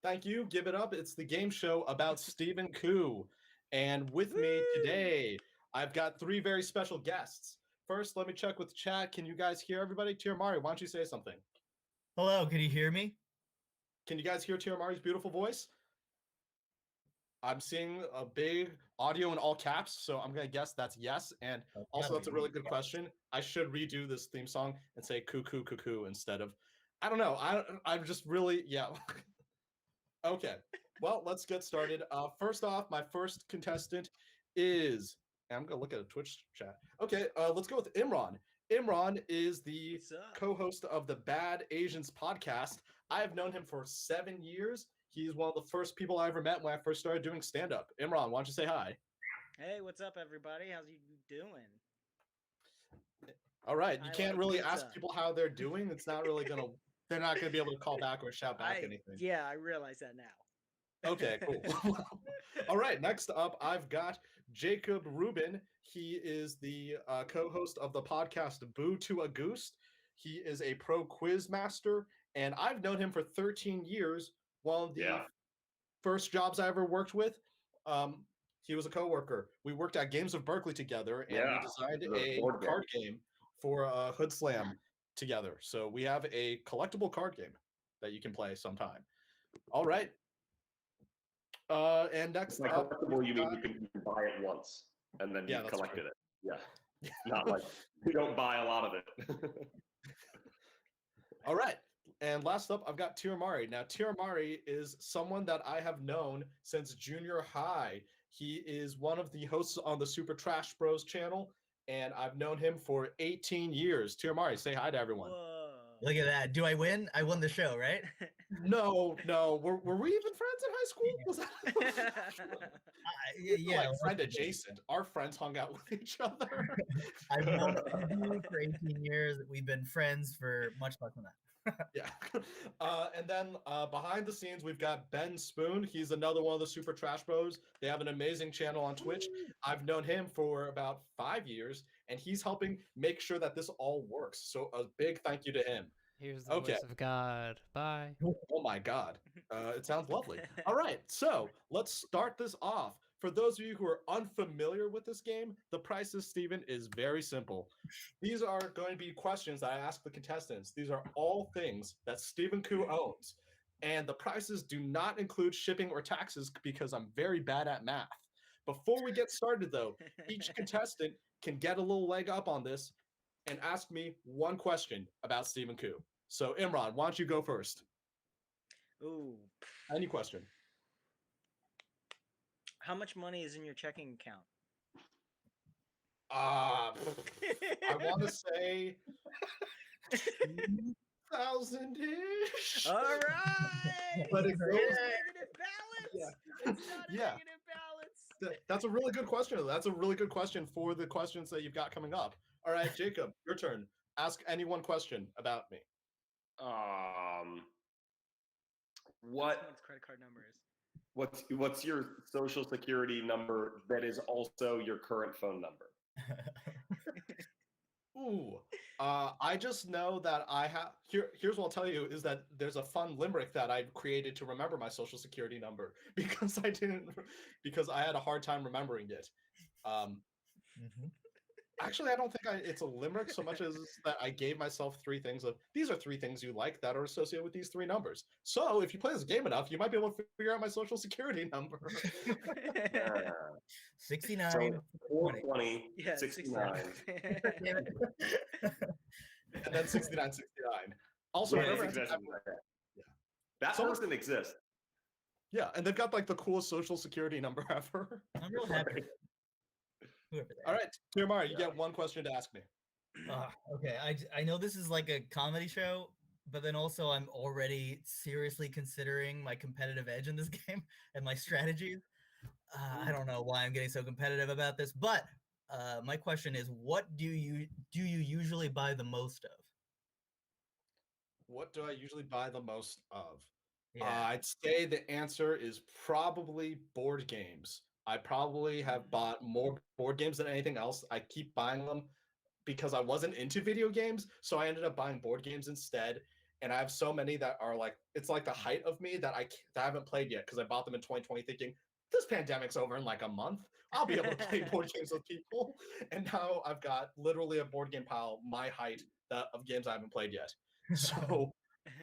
Thank you. Give it up. It's the game show about Stephen Koo. And with me today, I've got three very special guests. First, let me check with chat. Can you guys hear everybody? Tirumari, why don't you say something? Hello, can you hear me? Can you guys hear Tirumari's beautiful voice? I'm seeing a big audio in all caps, so I'm going to guess that's yes. And also, that's a really good question. I should redo this theme song and say cuckoo, cuckoo instead of, I don't know. I'm just really, yeah. Okay, well, let's get started. First off, my first contestant is, and I'm gonna look at a Twitch chat. Okay, let's go with Imran. Imran is the co-host of the Bad Asians podcast. I have known him for 7 years. He's one of the first people I ever met when I first started doing stand-up. Imran, why don't you say hi? Hey, what's up, everybody? How's you doing? All right, you can't like really pizza. ask people how they're doing. It's not really gonna. They're not gonna be able to call back or shout back anything. Yeah, I realize that now. Okay, cool. All right, next up, I've got Jacob Rubin. He is the co-host of the podcast Boo to a Goose. He is a pro quiz master, and I've known him for 13 years. One of the first jobs I ever worked with, he was a coworker. We worked at Games of Berkeley together, and we designed a card game for Hood Slam together. So we have a collectible card game that you can play sometime. All right. And next by collectible, you mean you can buy it once and then you collected it. Yeah. Not like you don't buy a lot of it. All right. And last up, I've got Tirumari. Now, Tirumari is someone that I have known since junior high. He is one of the hosts on the Super Trash Bros channel, and I've known him for 18 years. Tirumari, say hi to everyone. Whoa. Look at that. Do I win? I won the show, right? No. Were we even friends in high school? Was that? Yeah. Like friend adjacent. Our friends hung out with each other. I've known you for 18 years. We've been friends for much less than that. Yeah. And then behind the scenes, we've got Ben Spoon. He's another one of the Super Trash Bros. They have an amazing channel on Twitch. I've known him for about 5 years, and he's helping make sure that this all works. So a big thank you to him. Here's the voice of God. Bye. Oh my God. It sounds lovely. All right. So let's start this off. For those of you who are unfamiliar with this game, the prizes, Stephen, is very simple. These are going to be questions that I ask the contestants. These are all things that Stephen Koo owns. And the prices do not include shipping or taxes because I'm very bad at math. Before we get started, though, each contestant can get a little leg up on this and ask me one question about Stephen Koo. So, Imran, why don't you go first? Ooh. Any question. How much money is in your checking account? I want to say 2,000-ish. All right. But it goes negative balance. Yeah. It's not a negative balance. That's a really good question. That's a really good question for the questions that you've got coming up. All right, Jacob, your turn. Ask any one question about me. What Someone's credit card number is. What's your social security number that is also your current phone number? Ooh, I just know that I have. Here's what I'll tell you is that there's a fun limerick that I created to remember my social security number because I had a hard time remembering it. Actually, I don't think it's a limerick so much as that I gave myself three things of these are three things you like that are associated with these three numbers. So if you play this game enough, you might be able to figure out my social security number. 69. So 420, Yeah, 69. And then 69. Also, Yeah, remember, exactly that person exists. Yeah, and they've got like the coolest social security number ever. I'm real happy. All right, Tirumari, you get one question to ask me. Okay, I know this is like a comedy show, but then also I'm already seriously considering my competitive edge in this game and my strategies. I don't know why I'm getting so competitive about this, but my question is, what do you usually buy the most of? What do I usually buy the most of? Yeah. I'd say the answer is probably board games. I probably have bought more board games than anything else. I keep buying them because I wasn't into video games, so I ended up buying board games instead. and I have so many that are like it's like the height of me that I haven't played yet because I bought them in 2020 thinking this pandemic's over in like a month. I'll be able to play board games with people. And now I've got literally a board game pile my height of games I haven't played yet. So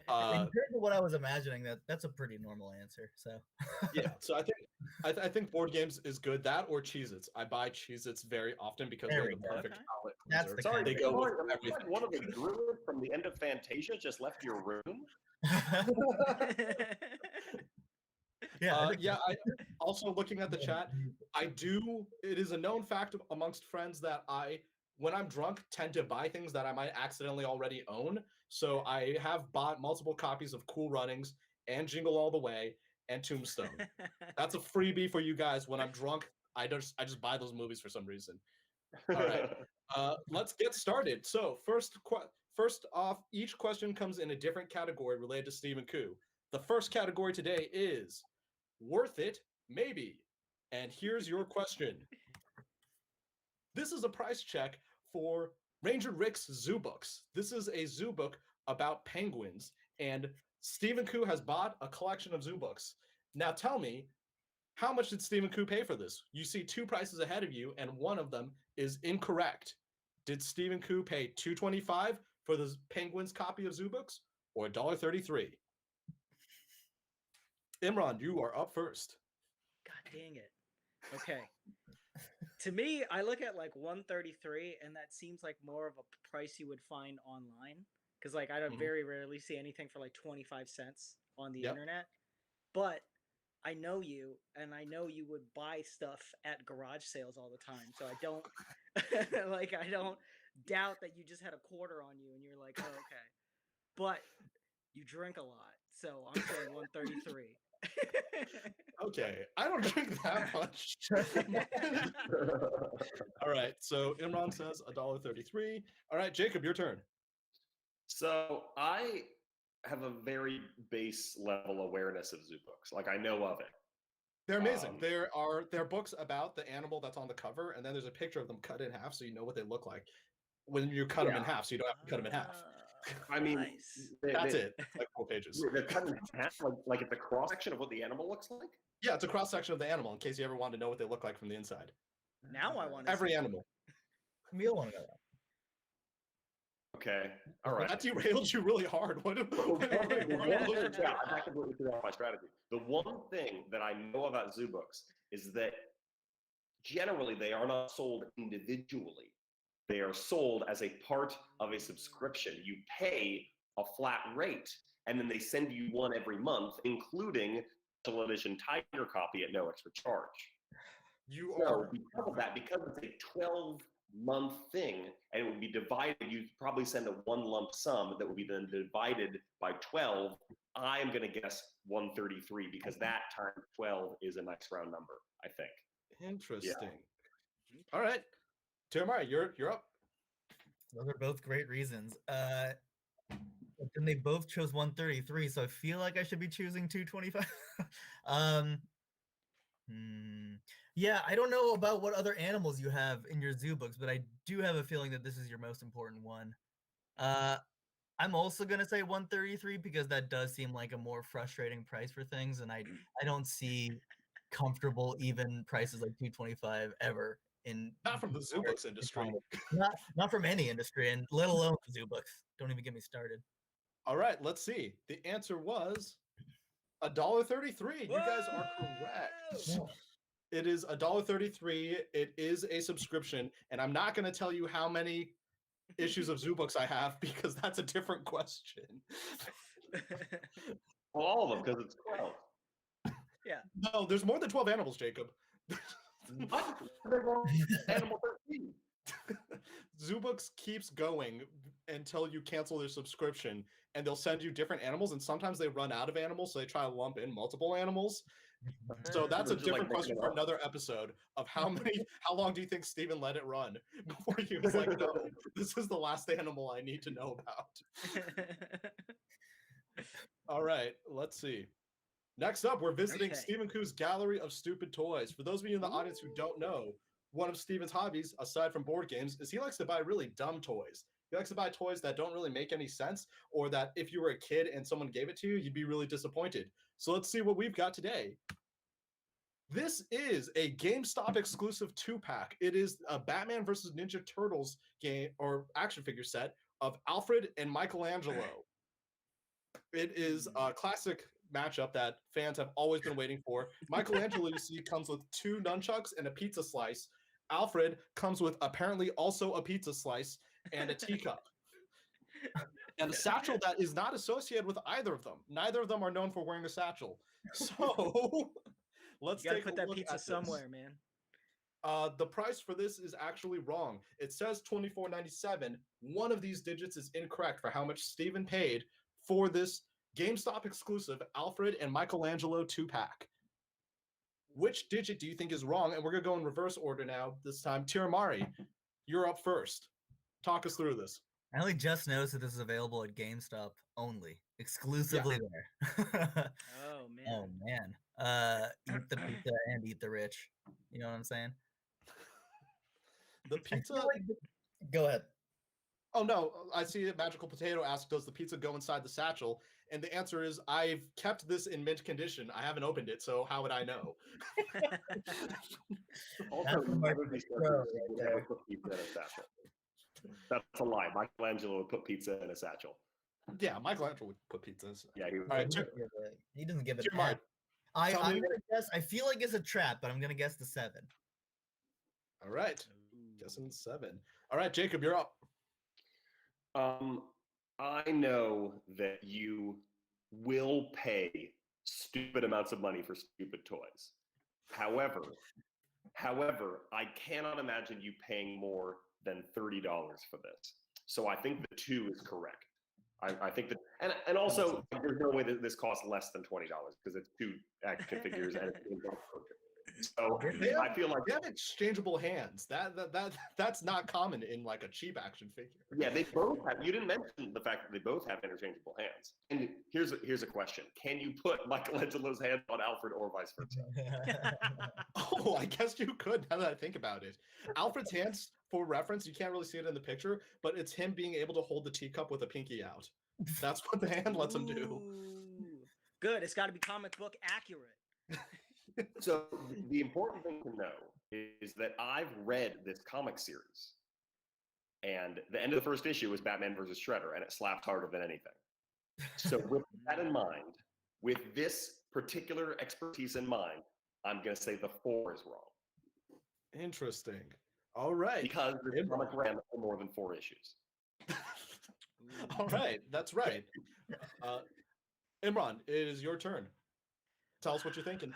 compared to what I was imagining, that's a pretty normal answer. So yeah, so I think board games is good. That or Cheez-Its. I buy Cheez-Its very often because they're the perfect palate That's cleanser. the Sorry, They go with everything. like one of the druids from the end of Fantasia just left your room. Yeah. I also looking at the chat. It is a known fact amongst friends that when I'm drunk, tend to buy things that I might accidentally already own. So I have bought multiple copies of Cool Runnings and Jingle All the Way and Tombstone. That's a freebie for you guys. When I'm drunk, I just buy those movies for some reason. All right, let's get started. So first off, each question comes in a different category related to Stephen Koo. The first category today is worth it, maybe. And here's your question. This is a price check for Ranger Rick's Zoobooks. This is a zoo book about penguins, and Stephen Koo has bought a collection of Zoobooks. Now tell me, how much did Stephen Koo pay for this? You see two prices ahead of you, and one of them is incorrect. Did Stephen Koo pay $2.25 for the Penguins copy of Zoobooks, or $1.33? Imran, you are up first. God dang it. Okay. To me, I look at like 133, and that seems like more of a price you would find online. Because like I don't very rarely see anything for like 25 cents on the internet. But I know you, and I know you would buy stuff at garage sales all the time. So I don't I don't doubt that you just had a quarter on you and you're like, oh, okay. But you drink a lot. So I'm saying 133. Okay, I don't drink that much. All right, so Imran says $1.33. All right, Jacob, your turn. So I have a very base level awareness of Zoobooks. Like I know of it. They're amazing. They're books about the animal that's on the cover, and then there's a picture of them cut in half, so you know what they look like when you cut them in half, so you don't have to cut them in half. I mean, nice. That's it. It's like 4 pages. They're cut in half, like it's a cross section of what the animal looks like. Yeah, it's a cross section of the animal in case you ever want to know what they look like from the inside. Now I want to every animal. Camille want to know that. Okay, all right. That derailed you really hard. Yeah, I completely threw off my strategy. The one thing that I know about Zoobooks is that generally they are not sold individually. They are sold as a part of a subscription. You pay a flat rate, and then they send you one every month, including special edition Tiger copy at no extra charge. Because of that, because it's a 12-month thing, and it would be divided, you'd probably send a one lump sum that would be then divided by 12. I'm going to guess 133 because that times 12 is a nice round number, I think. Interesting. Yeah. All right. Tirumari, you're up. Those are both great reasons. But then they both chose 133, so I feel like I should be choosing 225. Yeah, I don't know about what other animals you have in your zoo books, but I do have a feeling that this is your most important one. I'm also going to say 133 because that does seem like a more frustrating price for things, and I don't see comfortable even prices like 225 ever in not from the Zoobooks industry. Not from any industry, and let alone the Zoobooks. Don't even get me started. All right, let's see. The answer was $1.33. You guys are correct. It is $1.33. It is a subscription, and I'm not going to tell you how many issues of Zoobooks I have because that's a different question. Well, all of them, because it's 12. Yeah. No, there's more than 12 animals, Jacob. What? Animal 13. Zoobooks keeps going until you cancel their subscription, and they'll send you different animals, and sometimes they run out of animals, so they try to lump in multiple animals. So that's a different question for another episode of how long do you think Steven let it run before he was like, no, this is the last animal I need to know about. All right, let's see. Next up, we're visiting Stephen Koo's gallery of stupid toys. For those of you in the audience who don't know, one of Steven's hobbies, aside from board games, is he likes to buy really dumb toys. He likes to buy toys that don't really make any sense, or that if you were a kid and someone gave it to you, you'd be really disappointed. So let's see what we've got today. This is a GameStop exclusive 2-pack. It is a Batman versus Ninja Turtles game or action figure set of Alfred and Michelangelo. It is a classic matchup that fans have always been waiting for. Michelangelo, you see, comes with 2 nunchucks and a pizza slice. Alfred comes with apparently also a pizza slice and a teacup. And a satchel that is not associated with either of them. Neither of them are known for wearing a satchel. So let's You gotta take put a that look pizza at this. somewhere, man. The price for this is actually wrong. It says $24.97. One of these digits is incorrect for how much Steven paid for this GameStop exclusive Alfred and Michelangelo 2-pack. Which digit do you think is wrong? And we're going to go in reverse order now. This time, Tirumari, you're up first. Talk us through this. I only just noticed that this is available at GameStop only, exclusively there. Oh man. Oh man. Eat the pizza and eat the rich. You know what I'm saying? The I pizza. feel like Go ahead. Oh no, I see that Magical Potato asked, does the pizza go inside the satchel? And the answer is, I've kept this in mint condition. I haven't opened it, so how would I know? Also, That's the none market of these pro characters right would there. ever put pizza in a satchel. That's a lie. Michelangelo would put pizza in a satchel. Yeah, Michelangelo would put pizzas. Yeah, he would. All right, He doesn't give it a Tirumari, half. I'm tell me- gonna guess. I feel like it's a trap, but I'm gonna guess the 7. All right, guessing 7. All right, Jacob, you're up. I know that you will pay stupid amounts of money for stupid toys. However, I cannot imagine you paying more than $30 for this. So I think the 2 is correct. I think that, and also there's no way that this costs less than $20 because it's 2 action figures and it's in box purchase. So I feel like they have exchangeable hands. That's not common in like a cheap action figure. yeah, they both have. You didn't mention the fact that they both have interchangeable hands. And here's a question: can you put Michelangelo's hands on Alfred or vice versa? Oh, I guess you could now that I think about it. Alfred's hands, for reference, you can't really see it in the picture, but it's him being able to hold the teacup with a pinky out. That's what the hand lets him do. Ooh. Good. It's got to be comic book accurate. So the important thing to know is that I've read this comic series, and the end of the first issue is Batman versus Shredder, and it slapped harder than anything. So with that in mind, with this particular expertise in mind, I'm going to say the 4 is wrong. Interesting. All right. Because the comic ran for more than 4 issues. All right, that's right. Imran, it is your turn. Tell us what you're thinking.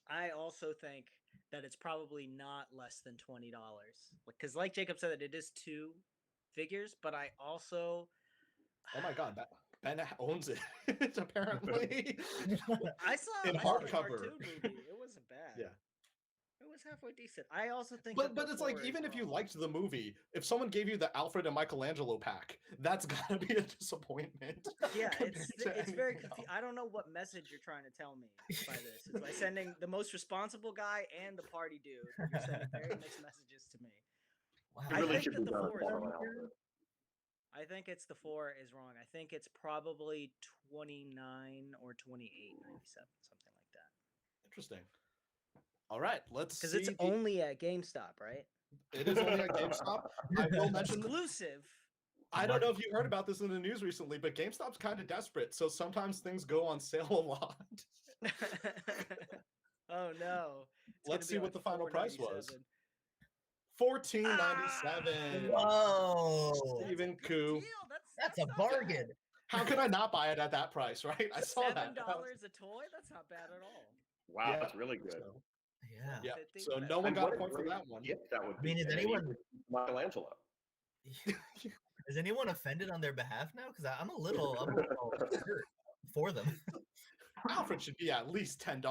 I also think that it's probably not less than $20. Because like Jacob said, that it is 2 figures, but I also... Oh my god, Ben owns it, apparently. I saw in the hardcover. cartoon movie. It wasn't bad. Yeah. It was halfway decent. I also think But that the it's like, 4 is even if you wrong. liked the movie, if someone gave you the Alfred and Michelangelo pack, that's gotta be a disappointment. Yeah, compared to it's very anything confusing. else. I don't know what message you're trying to tell me by this. It's by sending the most responsible guy and the party dude. You're sending very mixed messages to me. Wow. It I really think should that be the done 4 with is Alfred. wrong. I think it's the 4 is wrong. I think it's probably 29 or 28.97, something like that. Interesting. All right, let's see. Because it's only at GameStop, right? It is only at GameStop. I will mention. Exclusive. I don't know if you heard about this in the news recently, but GameStop's kind of desperate, so sometimes things go on sale a lot. Oh no! It's Let's see gonna be what the final price was. $4.97. $14.97. Whoa. Steven That's a good Koo. deal. That's a not bargain. bad. How could I not buy it at that price, right? I saw $7 that. a toy. That's not bad at all. Wow, Yeah, that's really good. So, Yeah. yeah. 50, So but- no one And got what a point for great that one. gift that would I mean, be. is And anyone Michelangelo. is anyone offended on their behalf now? Because I'm a little hurt for them. Alfred should be at least $10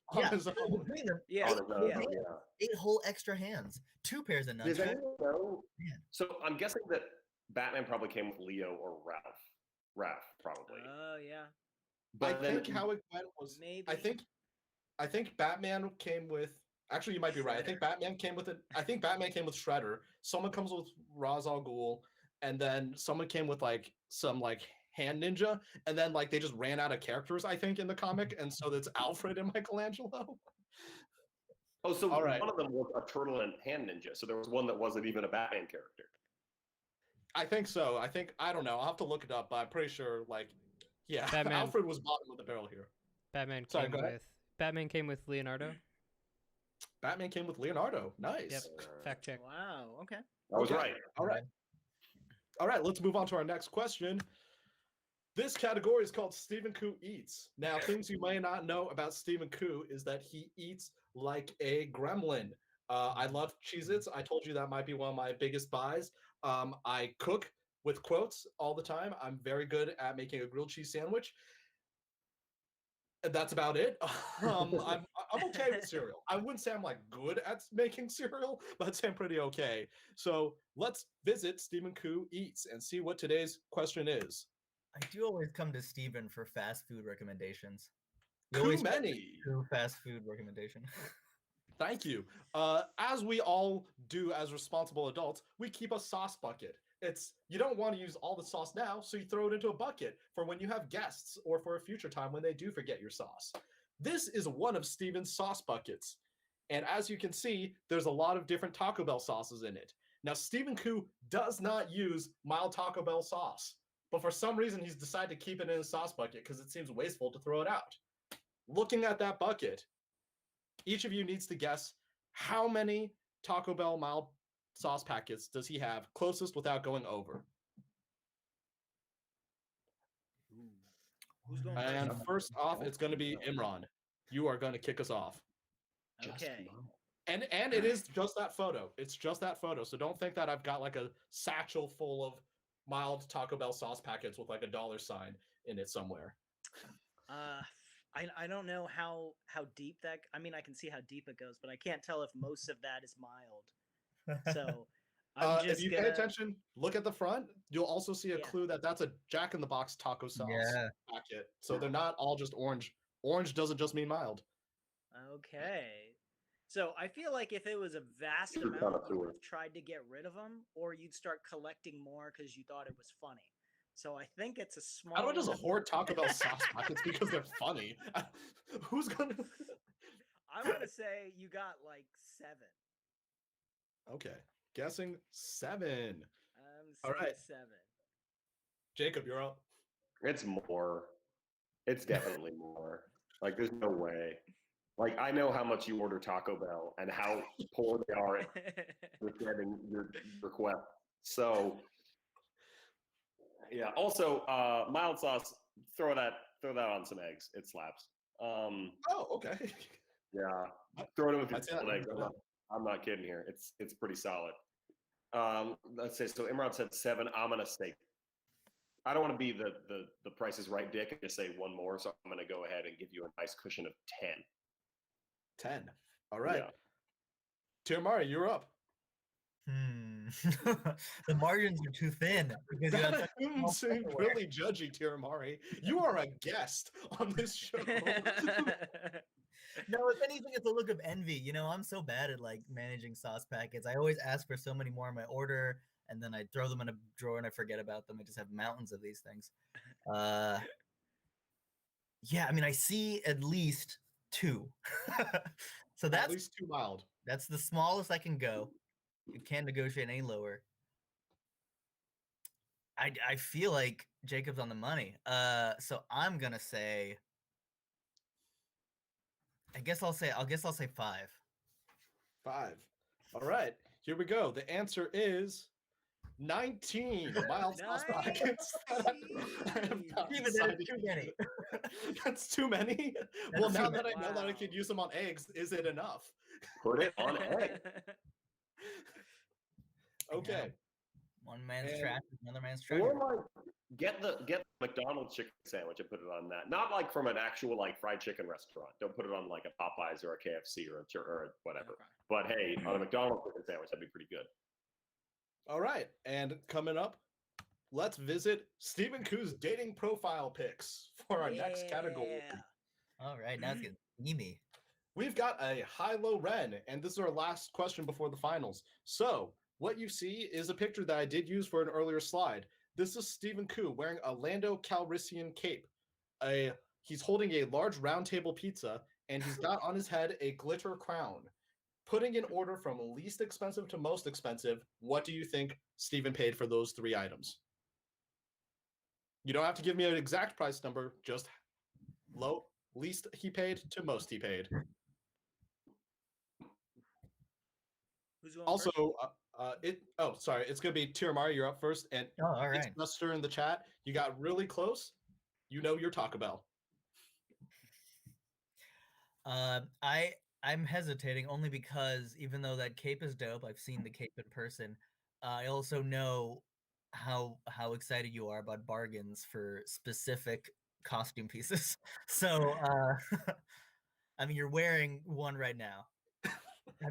on Yeah. his own. Between them, Yeah, On his own, yeah. yeah. 8 whole extra hands, 2 pairs of Does nunchucks. anyone know? Man. So I'm guessing that Batman probably came with Leo or Ralph. Ralph, probably. Oh yeah. I But then think how it went was Maybe. I think Batman came with Actually, you might be right. I think Batman came with it. I think Batman came with Shredder. Someone comes with Ra's al Ghul, and then someone came with like some like hand ninja, and then like they just ran out of characters, I think, in the comic, and so it's Alfred and Michelangelo. Oh, so All right. one of them was a turtle and hand ninja. So there was one that wasn't even a Batman character. I think so. I don't know. I'll have to look it up, but I'm pretty sure like yeah, Batman. Alfred was bottom of the barrel here. Batman came with Leonardo. Batman came with Leonardo. Nice. Yep. Fact check. Wow. Okay. I was right. All right. All right, let's move on to our next question. This category is called Stephen Koo Eats. Now, things you may not know about Stephen Koo is that he eats like a gremlin. I love Cheez-Its. I told you that might be one of my biggest buys. I cook with quotes all the time. I'm very good at making a grilled cheese sandwich. And that's about it. I'm okay with cereal. I wouldn't say I'm like good at making cereal, but I'd say I'm pretty okay. So let's visit Stephen Koo Eats and see what today's question is. I do always come to Steven for fast food recommendations. Too many. Fast food recommendation. Thank you. As we all do as responsible adults, we keep a sauce bucket. You don't want to use all the sauce now, so you throw it into a bucket for when you have guests or for a future time when they do forget your sauce. This is one of Steven's sauce buckets. And as you can see, there's a lot of different Taco Bell sauces in it. Now, Stephen Koo does not use mild Taco Bell sauce, but for some reason, he's decided to keep it in his sauce bucket because it seems wasteful to throw it out. Looking at that bucket, each of you needs to guess how many Taco Bell mild sauce packets does he have closest without going over. Who's going And first? first off, it's going to be Imran. You are going to kick us off. Okay. And it is just that photo. It's just that photo. So don't think that I've got like a satchel full of mild Taco Bell sauce packets with like a dollar sign in it somewhere. I don't know how deep that. I mean, I can see how deep it goes, but I can't tell if most of that is mild. So I'm just if you pay attention, look at the front. You'll also see a clue that that's a Jack in the Box taco sauce packet. So they're not all just orange. Orange doesn't just mean mild. Okay. So I feel like if it was a vast amount, you would have tried to get rid of them, or you'd start collecting more because you thought it was funny. So I think it's a small. I don't just hoard Taco Bell sauce packets because they're funny. Who's gonna? I'm gonna say you got like 7. Okay, guessing 7. All right, 7. Jacob, you're up. It's more. It's definitely more. Like, there's no way. Like, I know how much you order Taco Bell and how poor they are at getting your request. So, yeah. Also, mild sauce. Throw that on some eggs. It slaps. Oh, okay. Yeah. Throw it in with your scrambled eggs. I'm not kidding here. It's pretty solid. Let's say so. Imran said 7. I'm gonna say. I don't want to be the Price is Right dick and just say one more. So I'm gonna go ahead and give you a nice cushion of 10. 10. All right. Yeah. Tirumari, you're up. The margins are too thin. Because you seem really judgy, Tirumari. You are a guest on this show. No, if anything, it's a look of envy. You know, I'm so bad at like managing sauce packets. I always ask for so many more in my order, and then I throw them in a drawer and I forget about them. I just have mountains of these things. Yeah, I mean, I see at least 2. So that's at least 2 mild. That's the smallest I can go. You can't negotiate any lower. I feel like Jacob's on the money. So I'm gonna say. I guess I'll say 5. 5. All right, here we go. The answer is 19 mild sauce packets. That's too many. That's too many. Well, now that I know that I could use them on eggs, is it enough? Put it on egg. Okay. One man's trash, another man's trash. Or like get the McDonald's chicken sandwich and put it on that. Not like from an actual like fried chicken restaurant. Don't put it on like a Popeyes or a KFC or a whatever. Okay. But hey, on a McDonald's chicken sandwich, that'd be pretty good. All right, and coming up, let's visit Stephen Koo's dating profile pics for our next category. All right, now it's getting steamy. We've got a high-low Ren, and this is our last question before the finals. So, what you see is a picture that I did use for an earlier slide. This is Stephen Koo wearing a Lando Calrissian cape. He's holding a large round table pizza, and he's got on his head a glitter crown. Putting in order from least expensive to most expensive, what do you think Stephen paid for those 3 items? You don't have to give me an exact price number, just least he paid to most he paid. Who's going Also, first? it's gonna be Tirumari, you're up first, and all right. it's Buster in the chat. You got really close. You know your Taco Bell. I'm hesitating only because even though that cape is dope, I've seen the cape in person. I also know how excited you are about bargains for specific costume pieces. So, I mean, you're wearing one right now.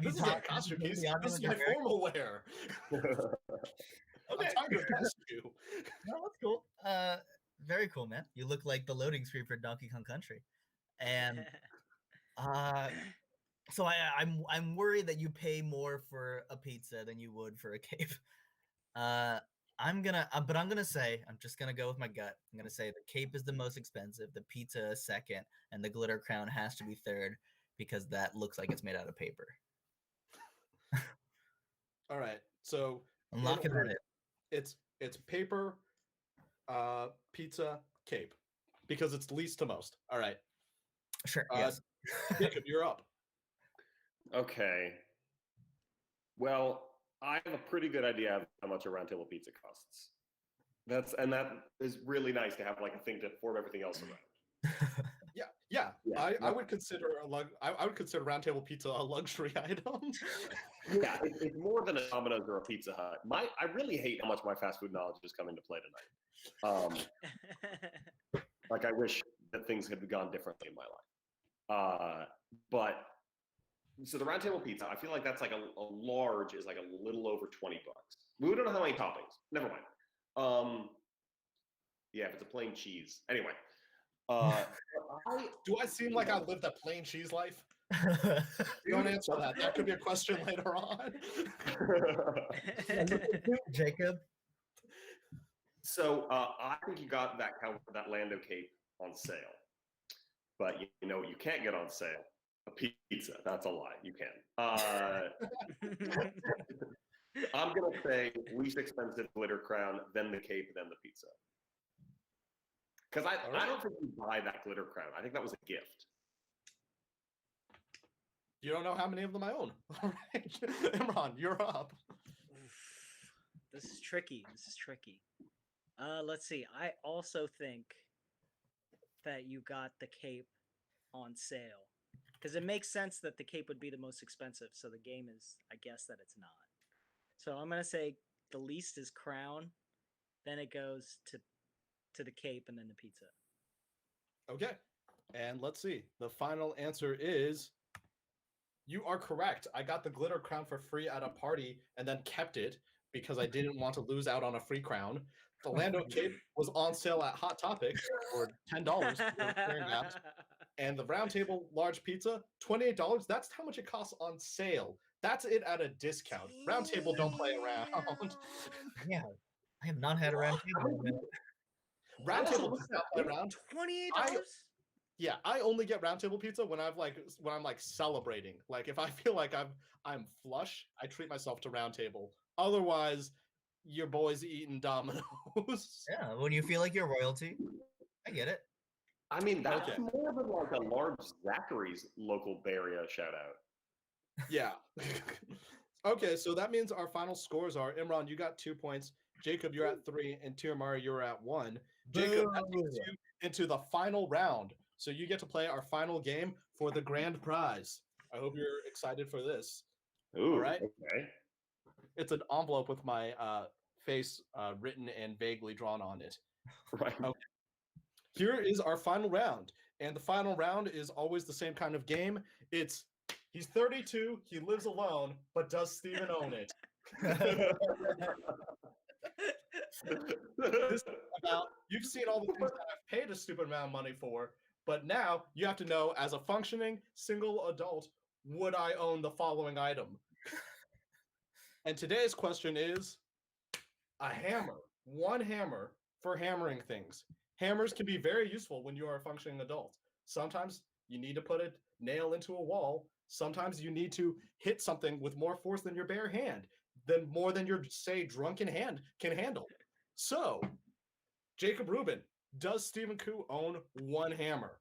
This is a costume piece. This is my formal wear. Okay. I'm trying to test you. No, that's cool. Very cool, man. You look like the loading screen for Donkey Kong Country, and so I'm worried that you pay more for a pizza than you would for a cape. I'm just gonna go with my gut. I'm gonna say the cape is the most expensive, the pizza is second, and the glitter crown has to be third because that looks like it's made out of paper. All right, so I'm locking that in. It's paper, pizza, cape, because it's least to most. All right. Sure. Yes. Jacob, you're up. Okay. Well, I have a pretty good idea of how much a round table pizza costs. That is really nice to have like a thing to form everything else around. Yeah. I would consider I would consider round table pizza a luxury item. Yeah, it's more than a Domino's or a Pizza Hut. I really hate how much my fast food knowledge has come into play tonight. Like I wish that things had gone differently in my life. But so the round table pizza, I feel like that's like a large is like a little over $20. We don't know how many toppings. Never mind. Yeah, if it's a plain cheese. Anyway. Do I seem like I lived a plain cheese life? Don't answer that. That could be a question later on. Jacob. So I think you got that Lando cape on sale, but you know what you can't get on sale? A pizza. That's a lie. You can. I'm gonna say least expensive glitter crown, then the cape, then the pizza. Because I don't think you buy that glitter crown. I think that was a gift. You don't know how many of them I own. All right, Imran, you're up. This is tricky. Let's see. I also think that you got the cape on sale because it makes sense that the cape would be the most expensive. So the game is, I guess, that it's not. So I'm gonna say the least is crown, then it goes to the cape, and then the pizza. Okay, and let's see. The final answer is you are correct. I got the glitter crown for free at a party and then kept it because I didn't want to lose out on a free crown. The Lando cape was on sale at Hot Topic for $10. And the round table large pizza, $28. That's how much it costs on sale. That's it at a discount. Round table don't play around. Yeah, I have not had a round table. Round table does not play around. $28. Yeah, I only get round table pizza when I'm like celebrating. Like if I feel like I'm flush, I treat myself to round table. Otherwise, your boy's eating Domino's. Yeah, when you feel like you're royalty, I get it. I mean, that's more than like a large Zachary's local Bay Area shout out. Yeah. Okay, so that means our final scores are Imran, you got 2 points. Jacob, you're at 3, and Tirumari, you're at 1. Jacob, that takes you into the final round. So you get to play our final game for the grand prize. I hope you're excited for this. Ooh, all right. Okay. It's an envelope with my face written and vaguely drawn on it. Right. Okay. Here is our final round. And the final round is always the same kind of game. He's 32, he lives alone, but does Steven own it? This is about, you've seen all the things that I've paid a stupid amount of money for, But now you have to know, as a functioning single adult, would I own the following item? And today's question is a hammer. One hammer for hammering things. Hammers can be very useful when you are a functioning adult. Sometimes you need to put a nail into a wall. Sometimes you need to hit something with more force than your bare hand, than more than your, say, drunken hand can handle. So, Jacob Rubin, does Stephen Koo own one hammer?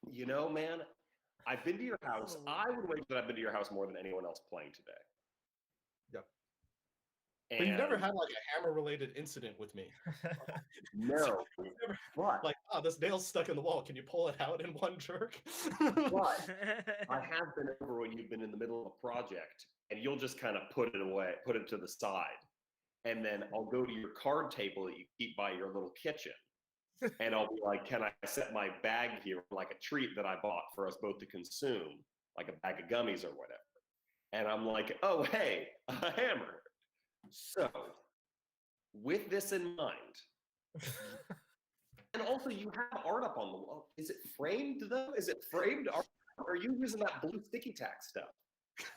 You know, man, I've been to your house. I would wager that I've been to your house more than anyone else playing today. Yep. And But you've never had like a hammer-related incident with me. No, Never, but like, oh, this nail's stuck in the wall. Can you pull it out in one jerk? but I have been over when you've been in the middle of a project, and you'll just kind of put it away, put it to the side, and then I'll go to your card table that you keep by your little kitchen, and I'll be like, "Can I set my bag here, like a treat that I bought for us both to consume, like a bag of gummies or whatever?" And I'm like, "Oh, hey, a hammer." So, with this in mind, and also you have art up on the wall. Is it framed though? Is it framed art? Or are you using that blue sticky tack stuff?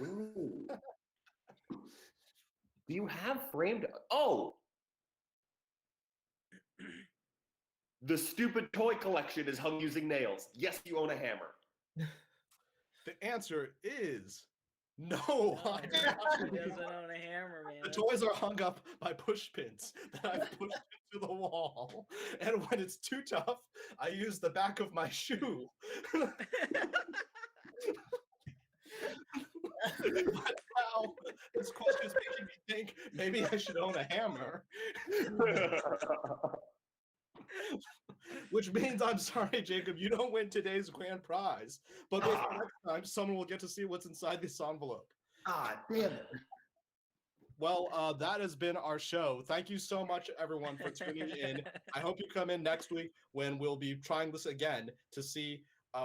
Ooh. Do you have framed? Oh, the stupid toy collection is hung using nails. Yes, you own a hammer. The answer is no. No, I do he not. doesn't own a hammer, man. The toys are hung up by push pins that I've pushed into the wall. And when it's too tough, I use the back of my shoe. But now this question is making me think maybe I should own a hammer. Which means, I'm sorry, Jacob, you don't win today's grand prize. But maybe next time someone will get to see what's inside this envelope. Ah, damn it. Well, that has been our show. Thank you so much, everyone, for tuning in. I hope you come in next week when we'll be trying this again to see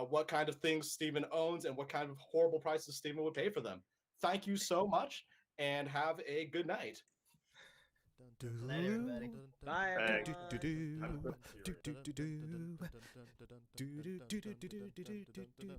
what kind of things Steven owns and what kind of horrible prices Steven would pay for them. Thank you so much, and have a good night. Good night, everybody. Bye, Thanks. everyone. I'm-